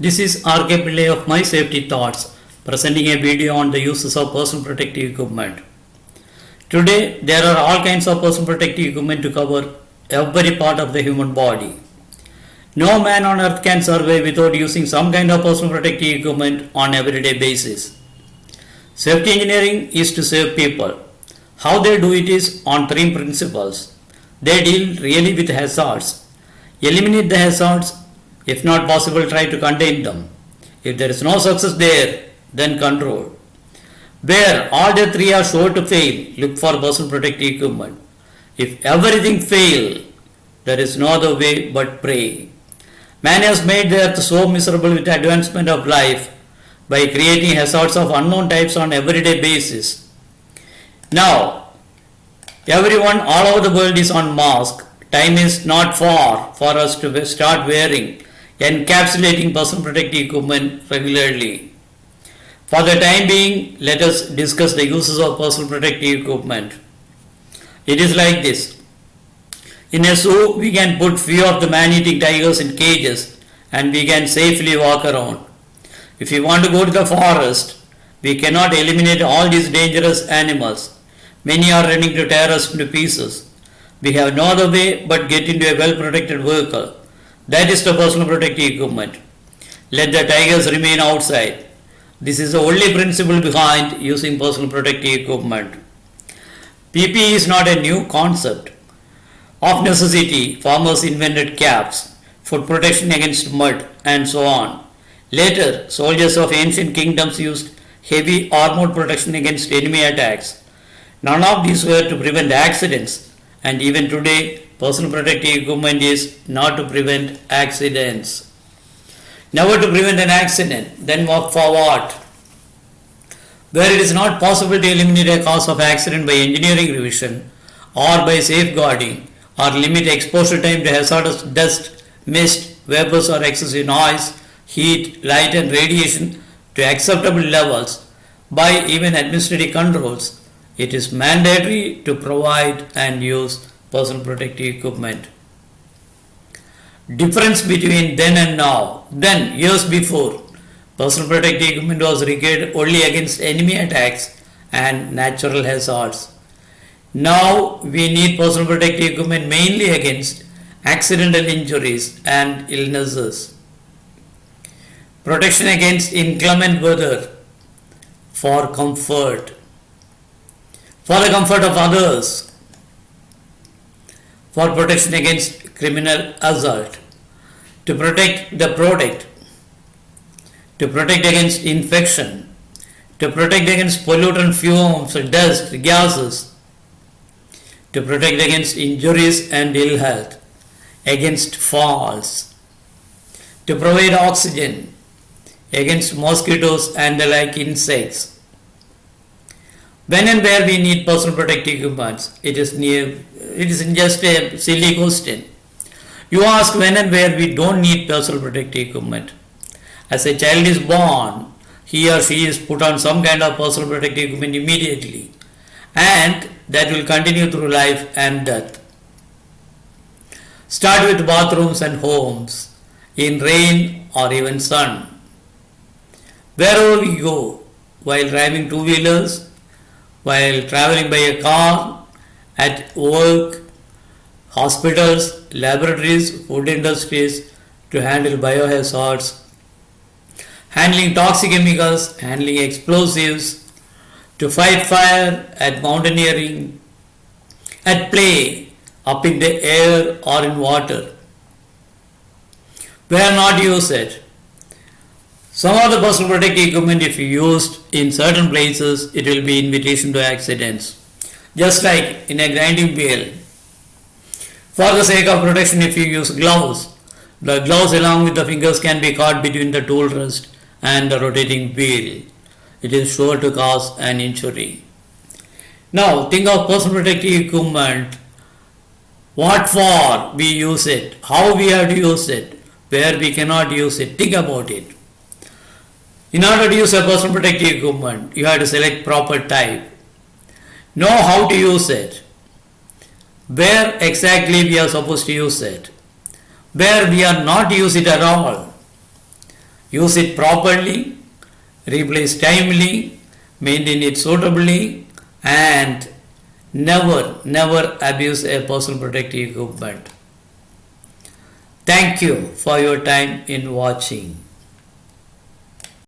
This is RK Pillai of My Safety Thoughts, presenting a video on the uses of personal protective equipment. Today, there are all kinds of personal protective equipment to cover every part of the human body. No man on earth can survive without using some kind of personal protective equipment on everyday basis. Safety engineering is to save people. How they do it is on three principles. They deal really with hazards. Eliminate the hazards. If not possible, try to contain them. If there is no success there, then control. Where all the three are sure to fail, look for personal protective equipment. If everything fails, there is no other way but pray. Man has made the earth so miserable with the advancement of life by creating hazards of unknown types on everyday basis. Now, everyone all over the world is on mask. Time is not far for us to start wearing encapsulating personal protective equipment regularly. For the time being, let us discuss the uses of personal protective equipment. It is like this. In a zoo, we can put few of the man-eating tigers in cages and we can safely walk around. If we want to go to the forest, we cannot eliminate all these dangerous animals. Many are running to tear us into pieces. We have no other way but get into a well-protected vehicle. That is the personal protective equipment. Let the tigers remain outside. This is the only principle behind using personal protective equipment. PPE is not a new concept. Of necessity, farmers invented caps, foot protection against mud, and so on. Later, soldiers of ancient kingdoms used heavy armored protection against enemy attacks. None of these were to prevent accidents, and even today, personal protective equipment is not to prevent accidents. Never to prevent an accident, then walk forward. Where it is not possible to eliminate a cause of accident by engineering revision or by safeguarding or limit exposure time to hazardous dust, mist, vapors or excessive noise, heat, light and radiation to acceptable levels by even administrative controls, it is mandatory to provide and use personal protective equipment. Difference between then and now. Then, years before, personal protective equipment was required only against enemy attacks and natural hazards. Now, we need personal protective equipment mainly against accidental injuries and illnesses. Protection against inclement weather for comfort. For the comfort of others. For protection against criminal assault, to protect the product, to protect against infection, to protect against pollutant fumes, dust, gases, to protect against injuries and ill health, against falls, to provide oxygen, against mosquitoes and the like insects. When and where we need personal protective equipment, it isn't just a silly question. You ask when and where we don't need personal protective equipment. As a child is born, he or she is put on some kind of personal protective equipment immediately, and that will continue through life and death. Start with bathrooms and homes, in rain or even sun. Wherever we go, while driving two-wheelers, while traveling by a car, at work, hospitals, laboratories, food industries, to handle biohazards, handling toxic chemicals, handling explosives, to fight fire, at mountaineering, at play, up in the air or in water. Where not use it? Some of the personal protective equipment, if used in certain places, it will be invitation to accidents. Just like in a grinding wheel. For the sake of protection, if you use gloves, the gloves along with the fingers can be caught between the tool rest and the rotating wheel. It is sure to cause an injury. Now, think of personal protective equipment. What for we use it, how we have to use it, where we cannot use it. Think about it. In order to use a personal protective equipment, you have to select proper type. Know how to use it. Where exactly we are supposed to use it. Where we are not use it at all. Use it properly, replace timely, maintain it suitably, and never abuse a personal protective equipment. Thank you for your time in watching.